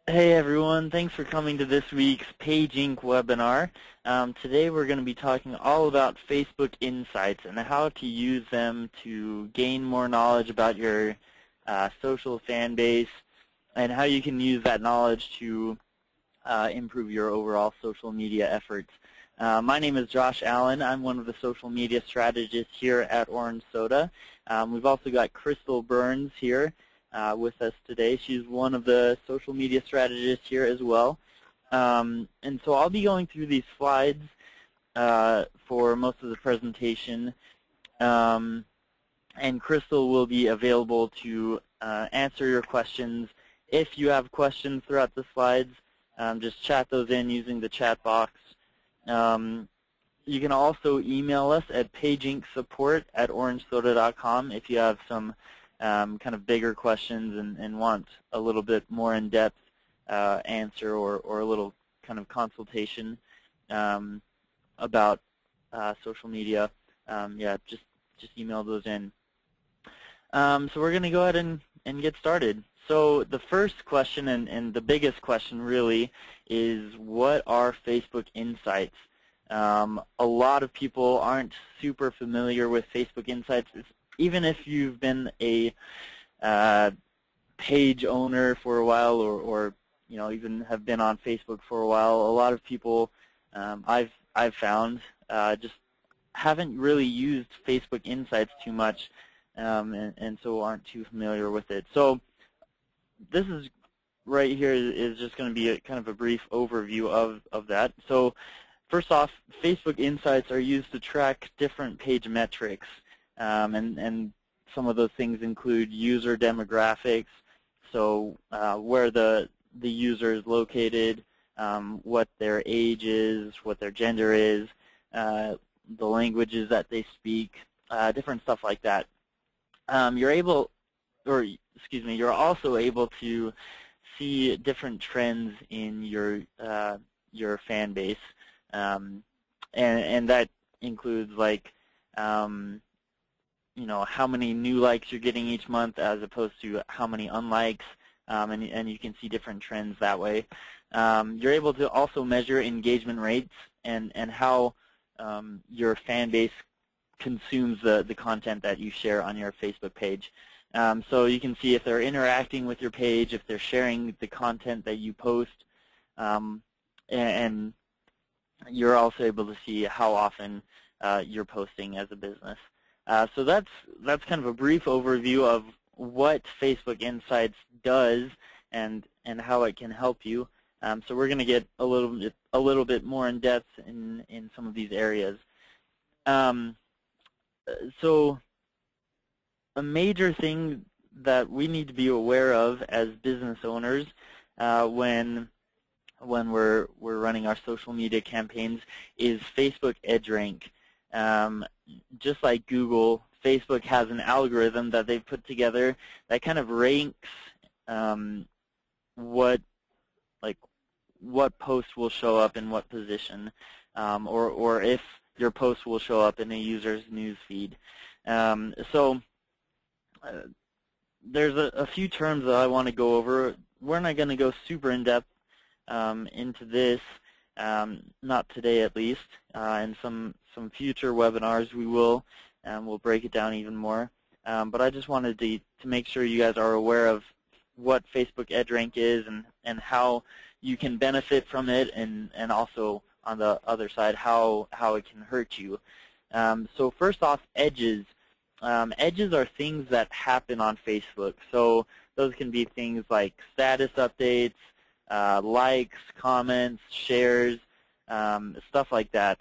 Hey everyone, thanks for coming to this week's PageInc webinar. Today we're going to be talking all about Facebook Insights and how to use them to gain more knowledge about your social fan base and how you can use that knowledge to improve your overall social media efforts. My name is Josh Allen. I'm one of the social media strategists here at Orange Soda. We've also got Crystal Burns here with us today. She's one of the social media strategists here as well. And so I'll be going through these slides for most of the presentation. And Crystal will be available to answer your questions. If you have questions throughout the slides, just chat those in using the chat box. You can also email us at pageincsupport@orangesoda.com if you have some kind of bigger questions and want a little bit more in-depth answer or a little kind of consultation about social media. Yeah, just email those in. So we're going to go ahead and get started. So the first question and the biggest question really is, what are Facebook Insights? A lot of people aren't super familiar with Facebook Insights. Even if you've been a page owner for a while or even have been on Facebook for a while, a lot of people I've found just haven't really used Facebook Insights too much and so aren't too familiar with it. So this is right here is just going to be kind of a brief overview of that. So first off, Facebook Insights are used to track different page metrics. And some of those things include user demographics, so where the user is located, what their age is, what their gender is, the languages that they speak, different stuff like that. You're also able to see different trends in your fan base, and that includes like how many new likes you're getting each month as opposed to how many unlikes, and you can see different trends that way. You're able to also measure engagement rates and how your fan base consumes the content that you share on your Facebook page. So you can see if they're interacting with your page, if they're sharing the content that you post, and you're also able to see how often you're posting as a business. So that's kind of a brief overview of what Facebook Insights does and how it can help you. So we're going to get a little bit more in depth in some of these areas. So a major thing that we need to be aware of as business owners when we're running our social media campaigns is Facebook EdgeRank. Just like Google, Facebook has an algorithm that they've put together that kind of ranks what posts will show up in what position, or if your post will show up in a user's news feed. So there's a few terms that I want to go over. We're not going to go super in depth into this. Not today, at least. In some future webinars, we will, and we'll break it down even more. But I just wanted to make sure you guys are aware of what Facebook EdgeRank is and how you can benefit from it, and also on the other side how it can hurt you. So first off, edges. Edges are things that happen on Facebook. So those can be things like status updates, likes, comments, shares, stuff like that.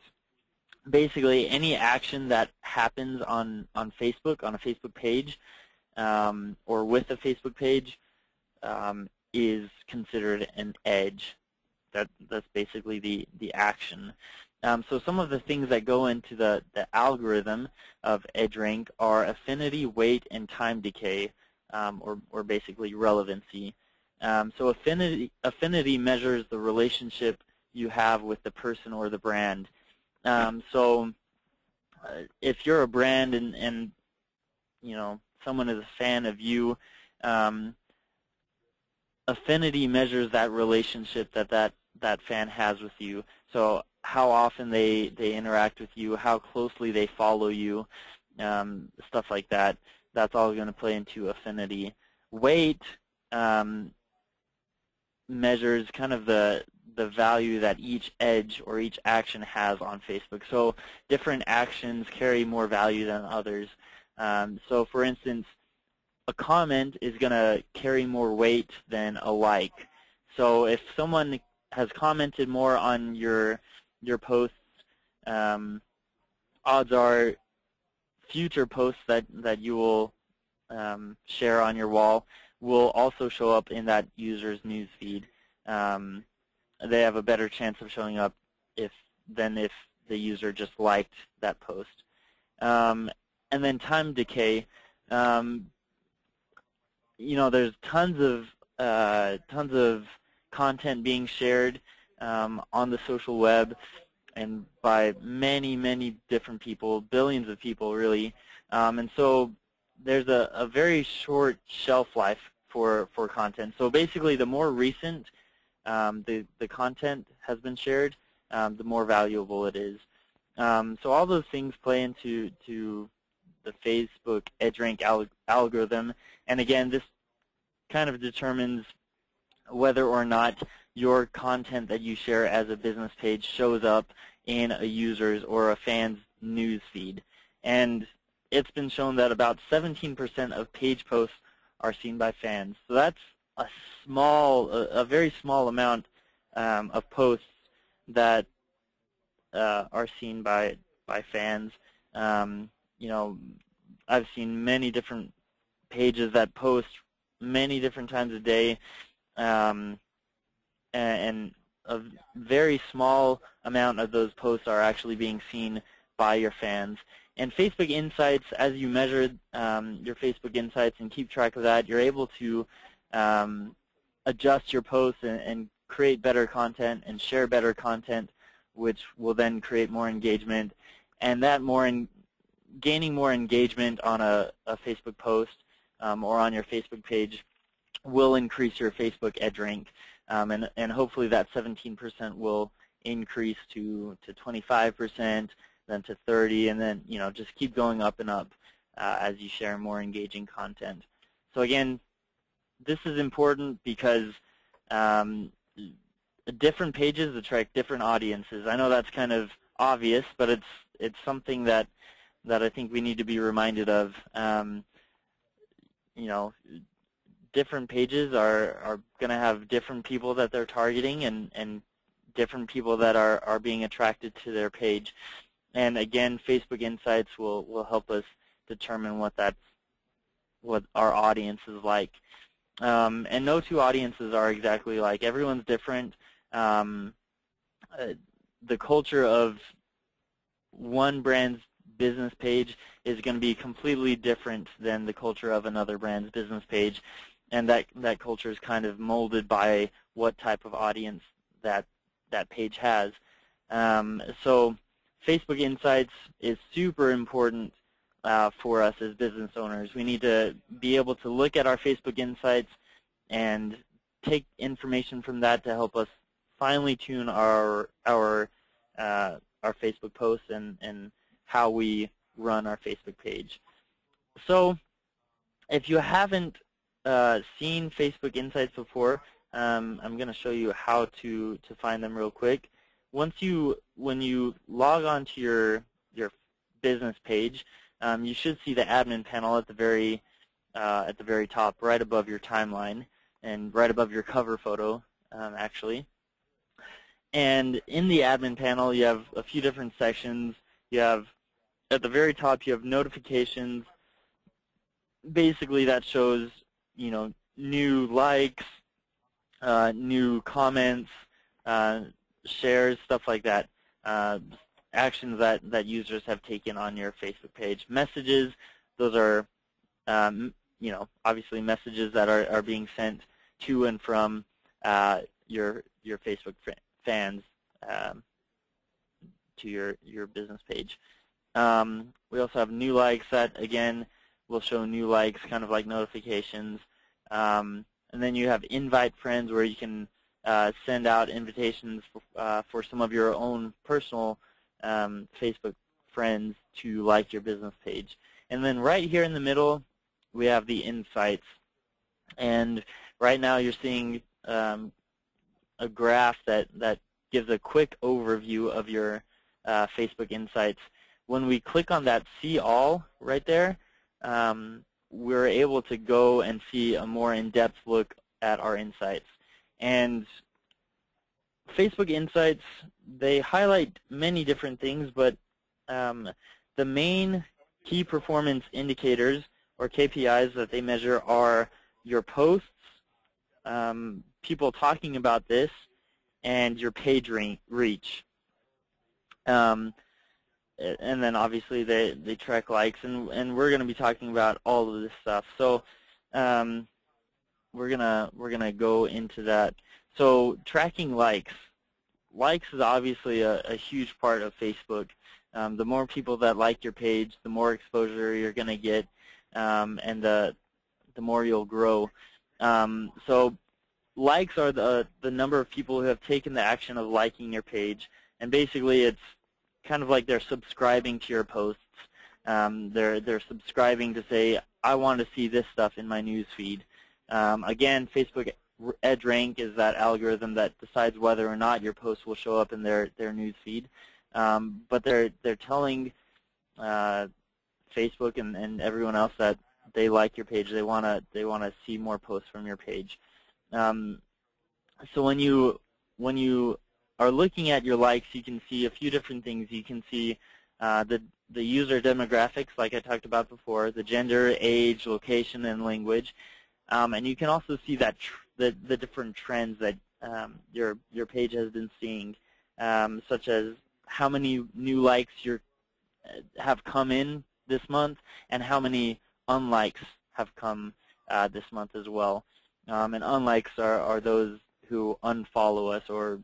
Basically, any action that happens on Facebook, on a Facebook page, or with a Facebook page, is considered an edge. That's basically the action. So some of the things that go into the algorithm of EdgeRank are affinity, weight, and time decay, or basically relevancy. So affinity measures the relationship you have with the person or the brand. So if you're a brand and someone is a fan of you, affinity measures that relationship that fan has with you. So how often they interact with you, how closely they follow you, stuff like that. That's all going to play into affinity. Weight measures kind of the value that each edge or each action has on Facebook. So different actions carry more value than others. So for instance, a comment is going to carry more weight than a like. So if someone has commented more on your posts, odds are future posts that you will share on your wall will also show up in that user's news feed. They have a better chance of showing up than if the user just liked that post. And then time decay. There's tons of content being shared on the social web and by many different people, billions of people really. And so there's a very short shelf life for content. So basically, the more recent the content has been shared, the more valuable it is. So all those things play into the Facebook EdgeRank algorithm. And again, this kind of determines whether or not your content that you share as a business page shows up in a user's or a fan's news feed. And it's been shown that about 17% of page posts are seen by fans. So that's a very small amount of posts that are seen by fans. I've seen many different pages that post many different times a day, and a very small amount of those posts are actually being seen by your fans. And Facebook Insights, as you measure your Facebook Insights and keep track of that, you're able to adjust your posts and create better content and share better content, which will then create more engagement. And that gaining more engagement on a Facebook post or on your Facebook page will increase your Facebook EdgeRank. And hopefully that 17% will increase to 25%, then to 30%, and then just keep going up and up as you share more engaging content. So again, this is important because different pages attract different audiences. I know that's kind of obvious, but it's something that I think we need to be reminded of. Different pages are going to have different people that they're targeting and different people that are being attracted to their page. And again, Facebook Insights will help us determine what our audience is like. And no two audiences are exactly like. Everyone's different. The culture of one brand's business page is going to be completely different than the culture of another brand's business page, and that culture is kind of molded by what type of audience that page has. So Facebook Insights is super important for us as business owners. We need to be able to look at our Facebook Insights and take information from that to help us finely tune our Facebook posts and how we run our Facebook page. So if you haven't seen Facebook Insights before, I'm going to show you how to find them real quick. When you log on to your business page, you should see the admin panel at the very top, right above your timeline and right above your cover photo, actually. And in the admin panel, you have a few different sections. You have, at the very top, you have notifications. Basically, that shows, new likes, new comments, shares, stuff like that, actions that users have taken on your Facebook page. Messages, those are, obviously messages that are being sent to and from your Facebook fans to your business page. We also have new likes that, again, will show new likes, kind of like notifications. And then you have invite friends, where you can send out invitations for some of your own personal Facebook friends to like your business page. And then right here in the middle, we have the insights. And right now you're seeing a graph that gives a quick overview of your Facebook insights. When we click on that See All right there, we're able to go and see a more in-depth look at our insights. And Facebook Insights, they highlight many different things, but the main key performance indicators, or KPIs, that they measure are your posts, people talking about this, and your page reach. And then obviously they track likes, and we're going to be talking about all of this stuff. So we're gonna go into that. So tracking likes. Likes is obviously a huge part of Facebook. The more people that like your page, the more exposure you're going to get, and the more you'll grow. So likes are the number of people who have taken the action of liking your page, and basically it's kind of like they're subscribing to your posts. They're subscribing to say, I want to see this stuff in my news feed. Again, Facebook EdgeRank is that algorithm that decides whether or not your post will show up in their news feed. But they're telling Facebook and everyone else that they like your page. They wanna see more posts from your page. So when you are looking at your likes, you can see a few different things. You can see the user demographics, like I talked about before, the gender, age, location, and language. And you can also see that the different trends that your page has been seeing, such as how many new likes have come in this month, and how many unlikes have come this month as well. And unlikes are those who unfollow us or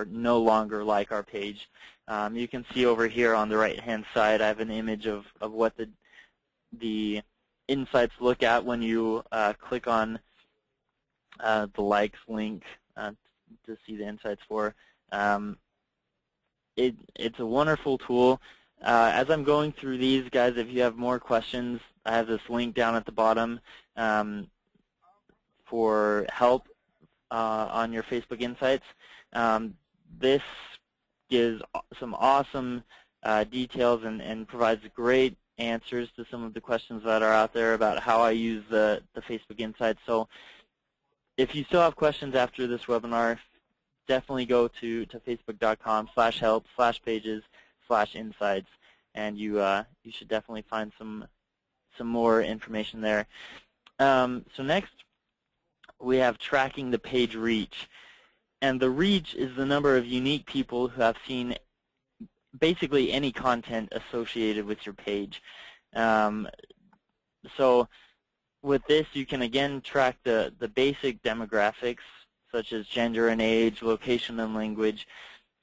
no longer like our page. You can see over here on the right-hand side, I have an image of what the insights look at when you click on the likes link to see the insights for. It's a wonderful tool. As I'm going through these, guys, if you have more questions, I have this link down at the bottom for help on your Facebook Insights. This gives some awesome details and provides great answers to some of the questions that are out there about how I use the Facebook Insights. So if you still have questions after this webinar, definitely go to facebook.com/help/pages/insights, and you should definitely find some more information there. So next, we have tracking the page reach. And the reach is the number of unique people who have seen basically any content associated with your page. So with this, you can again track the basic demographics, such as gender and age, location and language,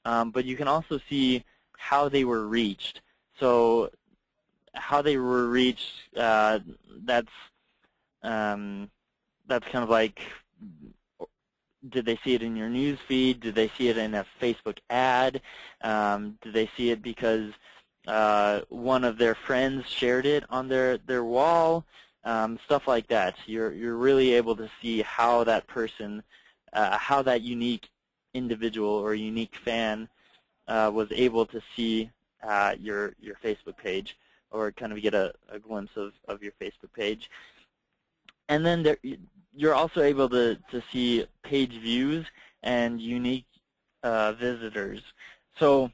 but you can also see how they were reached. So how they were reached, that's kind of like, did they see it in your news feed? Did they see it in a Facebook ad? Did they see it because one of their friends shared it on their wall? Stuff like that. You're really able to see how that person, how that unique individual or unique fan was able to see your Facebook page, or kind of get a glimpse of your Facebook page. And then you're also able to see page views and unique visitors. So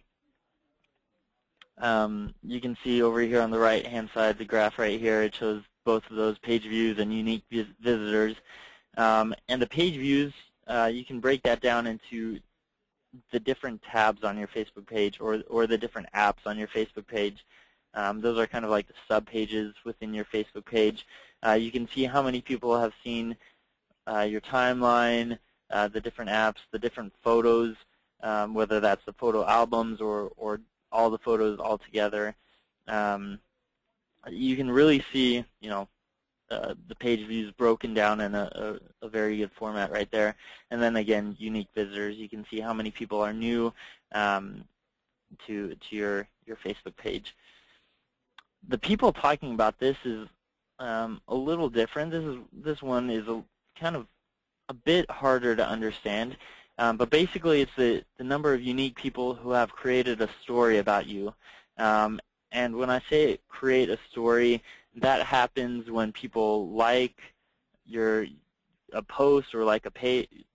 you can see over here on the right-hand side, the graph right here, it shows both of those, page views and unique visitors. And the page views, you can break that down into the different tabs on your Facebook page, or the different apps on your Facebook page. Those are kind of like the sub-pages within your Facebook page. You can see how many people have seen your timeline, the different apps, the different photos, whether that's the photo albums or all the photos all together. You can really see, the page views broken down in a very good format right there. And then again, unique visitors. You can see how many people are new to your Facebook page. The people talking about this is a little different. This one is kind of a bit harder to understand. But basically, it's the number of unique people who have created a story about you. And when I say create a story, that happens when people like a post or like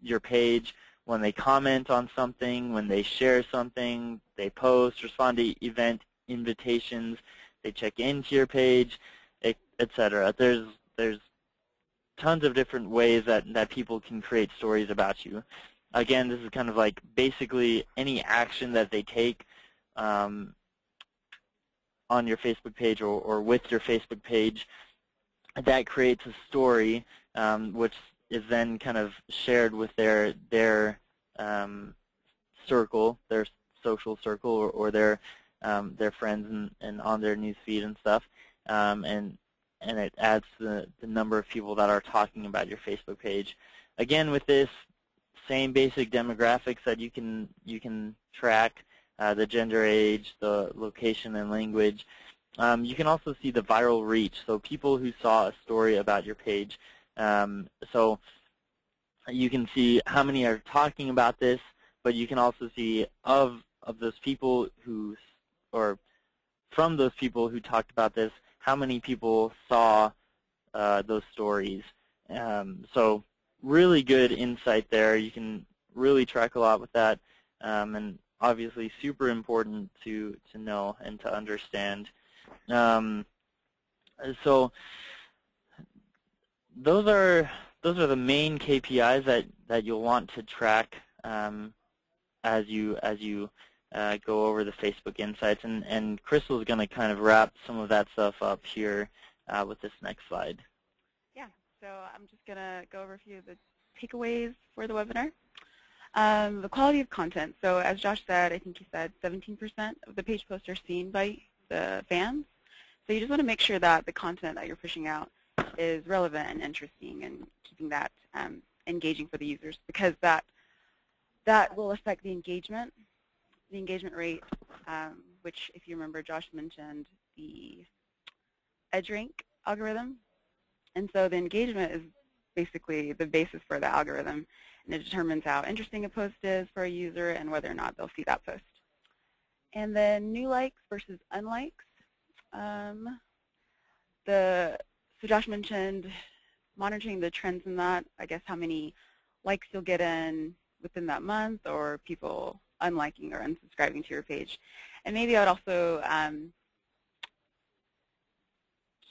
your page, when they comment on something, when they share something, they post, respond to event invitations, they check into your page, etc. There's tons of different ways that people can create stories about you. Again, this is kind of like basically any action that they take on your Facebook page or with your Facebook page that creates a story, which is then kind of shared with their circle, their social circle, or their friends and on their newsfeed and stuff, and it adds the number of people that are talking about your Facebook page. Again, with this same basic demographics that you can track, the gender, age, the location, and language. You can also see the viral reach, so people who saw a story about your page. So you can see how many are talking about this, but you can also see of those people who, or from those people who talked about this, how many people saw those stories. So really good insight there. You can really track a lot with that, and obviously super important to know and to understand. So those are the main KPIs that you'll want to track as you go over the Facebook Insights, and Crystal is going to kind of wrap some of that stuff up here with this next slide. Yeah, so I'm just going to go over a few of the takeaways for the webinar. The quality of content. So as Josh said, I think he said 17% of the page posts are seen by the fans. So you just want to make sure that the content that you're pushing out is relevant and interesting, and keeping that engaging for the users, because that will affect the engagement rate, which, if you remember, Josh mentioned the EdgeRank algorithm. And so the engagement is basically the basis for the algorithm, and it determines how interesting a post is for a user and whether or not they'll see that post. And then new likes versus unlikes. So Josh mentioned monitoring the trends in that, I guess how many likes you'll get in within that month, or people unliking or unsubscribing to your page. And maybe I would also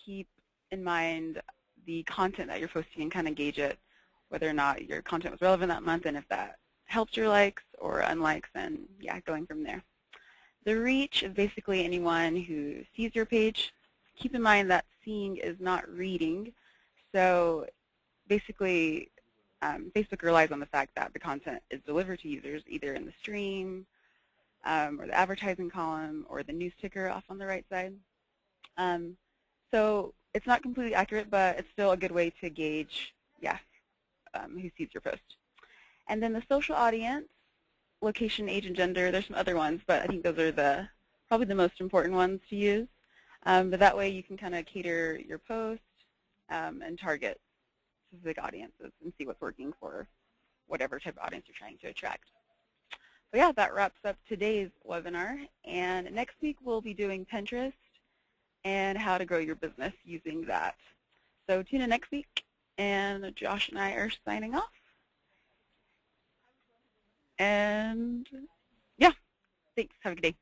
keep in mind the content that you're posting and kind of gauge it, whether or not your content was relevant that month, and if that helped your likes or unlikes, and yeah, going from there. The reach is basically anyone who sees your page. Keep in mind that seeing is not reading. So basically, Facebook relies on the fact that the content is delivered to users either in the stream, or the advertising column, or the news ticker off on the right side. So it's not completely accurate, but it's still a good way to gauge, yeah, who sees your post. And then the social audience, location, age, and gender. There's some other ones, but I think those are probably the most important ones to use. But that way you can kind of cater your post and target specific audiences and see what's working for whatever type of audience you're trying to attract. So yeah, that wraps up today's webinar. And next week we'll be doing Pinterest and how to grow your business using that. So tune in next week, and Josh and I are signing off. And yeah, thanks. Have a good day.